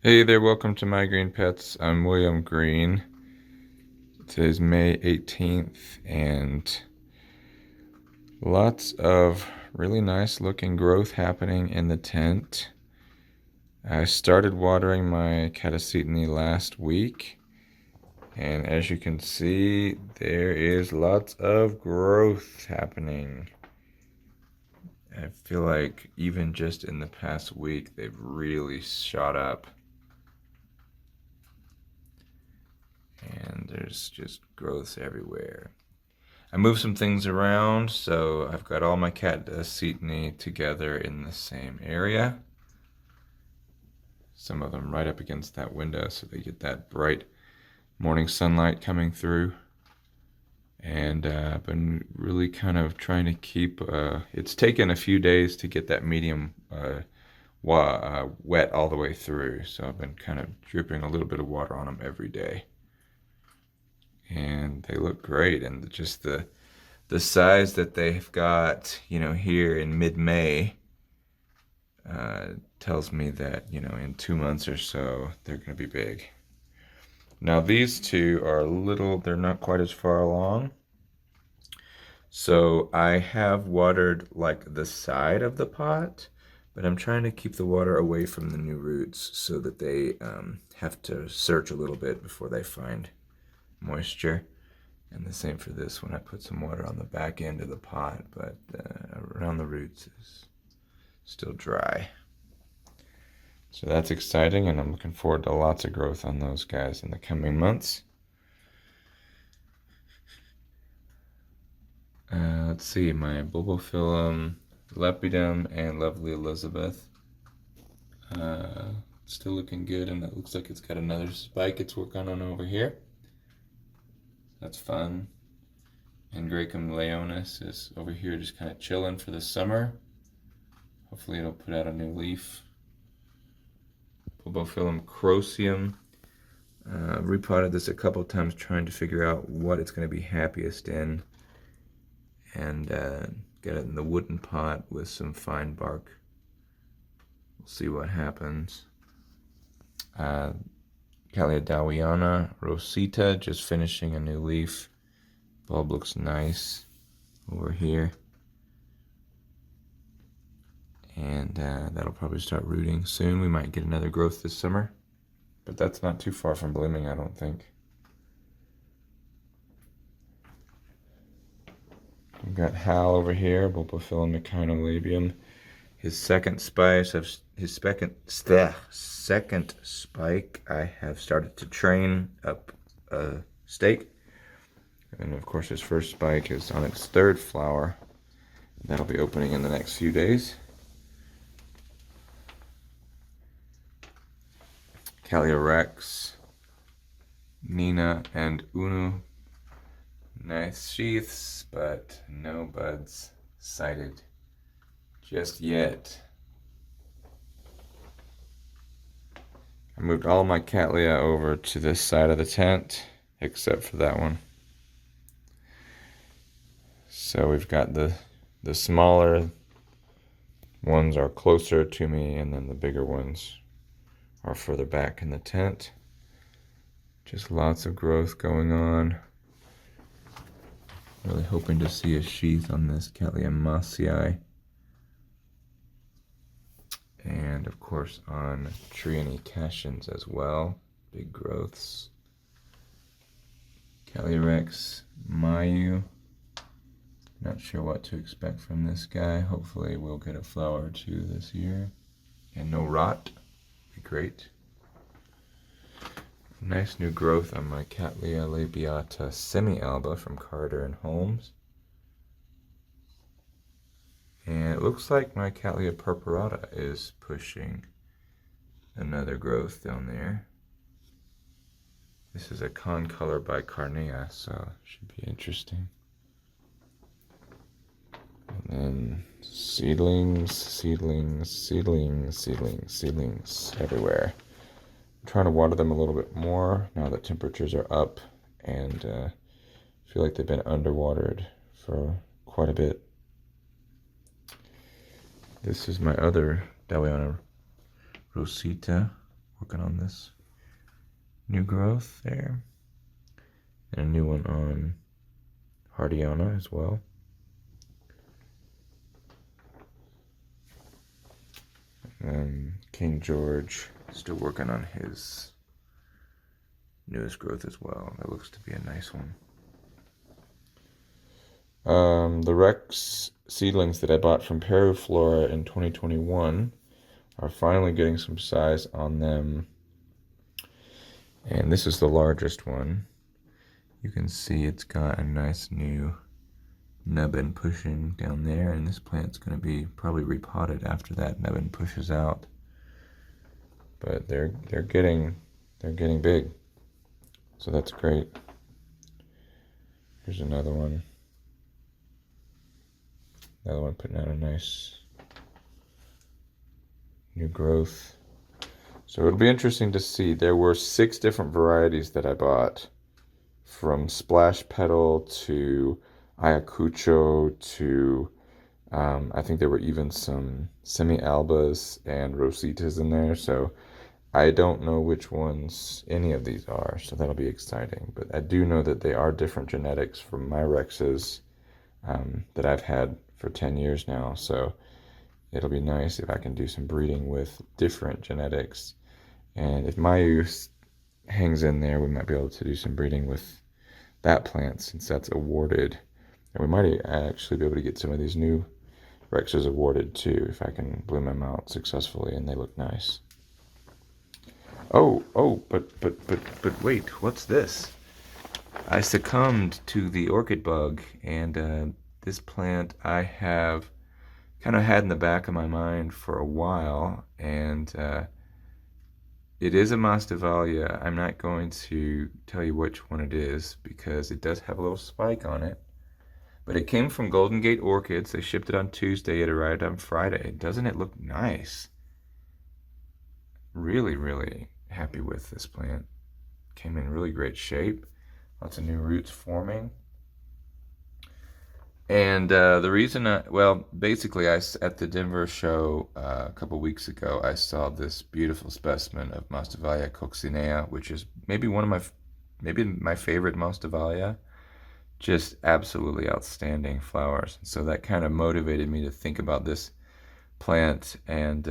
Hey there, welcome to My Green Pets. I'm William Green. Today's May 18th, and lots of really nice looking growth happening in the tent. I started watering my Caty last week, and as you can see, there is lots of growth happening. I feel like even just in the past week, they've really shot up. And there's just growths everywhere. I moved some things around, so I've got all my Caty together in the same area. Some of them right up against that window so they get that bright morning sunlight coming through. And I've been really kind of trying to keep, it's taken a few days to get that medium wet all the way through. So I've been kind of dripping a little bit of water on them every day. And they look great, and just the size that they've got, here in mid-May, tells me that, in 2 months or so, they're going to be big. Now these two are they're not quite as far along. So I have watered like the side of the pot, but I'm trying to keep the water away from the new roots so that they have to search a little bit before they find moisture. And the same for this one. I put some water on the back end of the pot, but around the roots is still dry. So that's exciting, and I'm looking forward to lots of growth on those guys in the coming months. Let's see, my Bulbophyllum, Lepidum, and Lovely Elizabeth. Still looking good, and it looks like it's got another spike it's working on over here. That's fun. And Dracum Leonis is over here just kind of chilling for the summer. Hopefully it'll put out a new leaf. Bulbophyllum Crosium. Repotted this a couple times trying to figure out what it's going to be happiest in. And get it in the wooden pot with some fine bark. We'll see what happens. Calea Rosita, just finishing a new leaf. Bulb looks nice over here. And that'll probably start rooting soon. We might get another growth this summer. But that's not too far from blooming, I don't think. We've got Hal over here, Bulbophyllum echinolabium. His second spike, I have started to train up a stake. And of course his first spike is on its third flower. That'll be opening in the next few days. Calea, Nina, and Unu. Nice sheaths, but no buds sighted just yet. I moved all my Cattleya over to this side of the tent, except for that one. So we've got the smaller ones are closer to me, and then the bigger ones are further back in the tent. Just lots of growth going on. Really hoping to see a sheath on this Cattleya Massii. And of course on Trionycations as well. Big growths. Calyrex Mayu. Not sure what to expect from this guy. Hopefully we'll get a flower or two this year. And no rot. Be great. Nice new growth on my Cattleya labiata semi-alba from Carter and Holmes. And it looks like my Cattleya purpurata is pushing another growth down there. This is a concolor by Carnea, so it should be interesting. And then seedlings everywhere. I'm trying to water them a little bit more now that temperatures are up, and feel like they've been underwatered for quite a bit. This is my other Daliana Rosita, working on this new growth there. And a new one on Hardiana as well. And King George still working on his newest growth as well. That looks to be a nice one. The Rex seedlings that I bought from Peruflora in 2021 are finally getting some size on them. And this is the largest one. You can see it's got a nice new nubbin pushing down there, and this plant's going to be probably repotted after that nubbin pushes out. But they're getting big, so that's great. Here's another one putting out a nice new growth. So it'll be interesting to see. There were 6 different varieties that I bought, from Splash Petal to Ayacucho to I think there were even some semi-albas and rositas in there. So I don't know which ones any of these are, so that'll be exciting. But I do know that they are different genetics from my Rexes that I've had for 10 years now. So it'll be nice if I can do some breeding with different genetics. And if Mayu hangs in there, we might be able to do some breeding with that plant, since that's awarded. And we might actually be able to get some of these new Rexes awarded too, if I can bloom them out successfully and they look nice. Oh, but wait, what's this? I succumbed to the orchid bug, and this plant I have kind of had in the back of my mind for a while, and it is a Masdevallia. I'm not going to tell you which one it is because it does have a little spike on it. But it came from Golden Gate Orchids. They shipped it on Tuesday. It arrived on Friday. Doesn't it look nice? Really, really happy with this plant. Came in really great shape. Lots of new roots forming. And the reason basically at the Denver show a couple weeks ago, I saw this beautiful specimen of Masdevallia coccinea, which is maybe my favorite Masdevallia. Just absolutely outstanding flowers. And so that kind of motivated me to think about this plant, and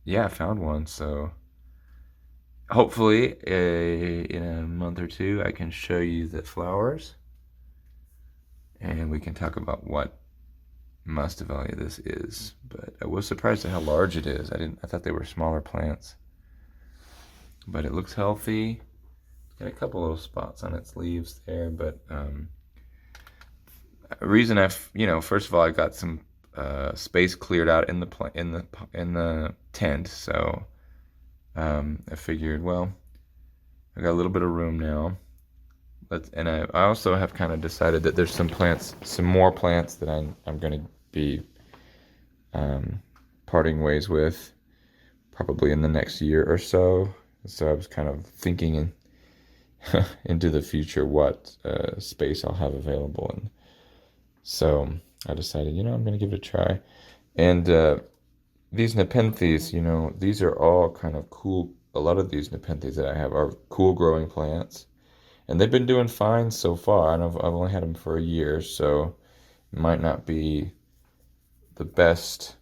yeah, I found one. So hopefully in a month or two I can show you the flowers, and we can talk about what Masdevallia this is. But I was surprised at how large it is. I thought they were smaller plants. But it looks healthy. Got a couple little spots on its leaves there, but reason first of all, I got some space cleared out in the tent, so I figured, well, I got a little bit of room now. And I also have kind of decided that there's some more plants that I'm going to be parting ways with probably in the next year or so. So I was kind of thinking into the future what space I'll have available, and so I decided, I'm going to give it a try. And these Nepenthes, these are all kind of cool. A lot of these Nepenthes that I have are cool growing plants, and they've been doing fine so far. And I've only had them for a year, so it might not be the best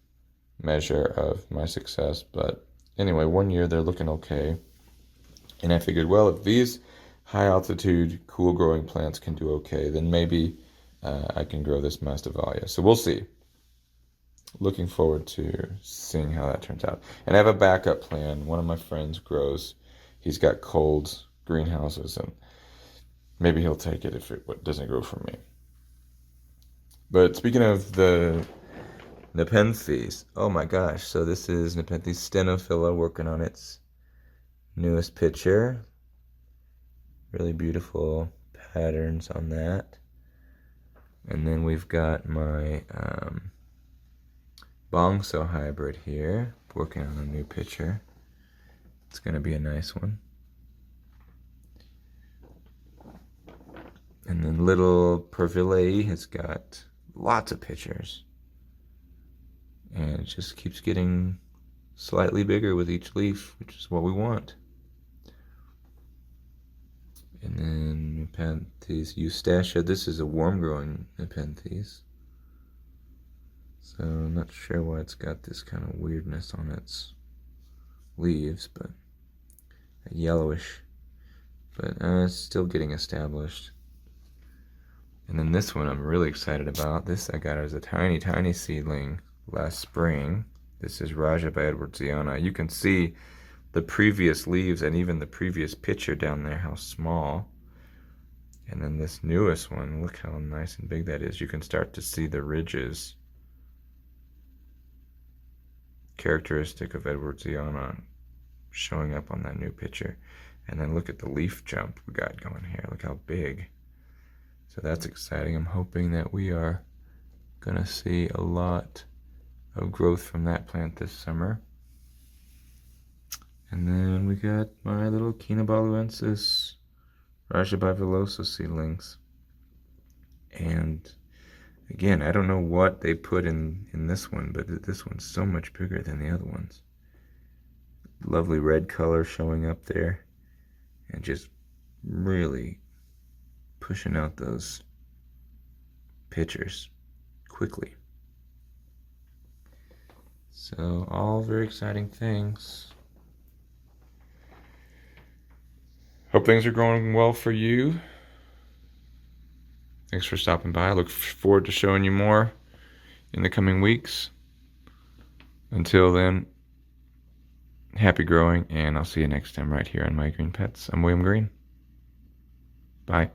measure of my success, but anyway, 1 year they're looking okay. And I figured, well, if these high altitude, cool growing plants can do okay, then maybe I can grow this Masdevallia. So we'll see. Looking forward to seeing how that turns out. And I have a backup plan. One of my friends grows. He's got cold greenhouses, and maybe he'll take it if it doesn't grow for me. But speaking of the Nepenthes, oh my gosh. So this is Nepenthes stenophila working on its newest picture. Really beautiful patterns on that. And then we've got my Bongso hybrid here, working on a new picture. It's going to be a nice one. And then little Perville has got lots of pictures. And it just keeps getting slightly bigger with each leaf, which is what we want. And then Nepenthes eustacia. This is a warm-growing Nepenthes. So I'm not sure why it's got this kind of weirdness on its leaves, but yellowish. But it's still getting established. And then this one I'm really excited about. This I got as a tiny, tiny seedling last spring. This is Raja by Edwardsiana. You can see the previous leaves and even the previous picture down there, how small. And then this newest one, look how nice and big that is. You can start to see the ridges, characteristic of Edwardsiana, showing up on that new picture. And then look at the leaf jump we got going here. Look how big. So that's exciting. I'm hoping that we are gonna see a lot of growth from that plant this summer. And then we got my little Quinabaluensis Rajabivillosa seedlings. And again, I don't know what they put in this one, but this one's so much bigger than the other ones. Lovely red color showing up there, and just really pushing out those pictures quickly. So all very exciting things. Hope things are going well for you. Thanks for stopping by. I look forward to showing you more in the coming weeks. Until then, happy growing, and I'll see you next time right here on My Green Pets. I'm William Green. Bye.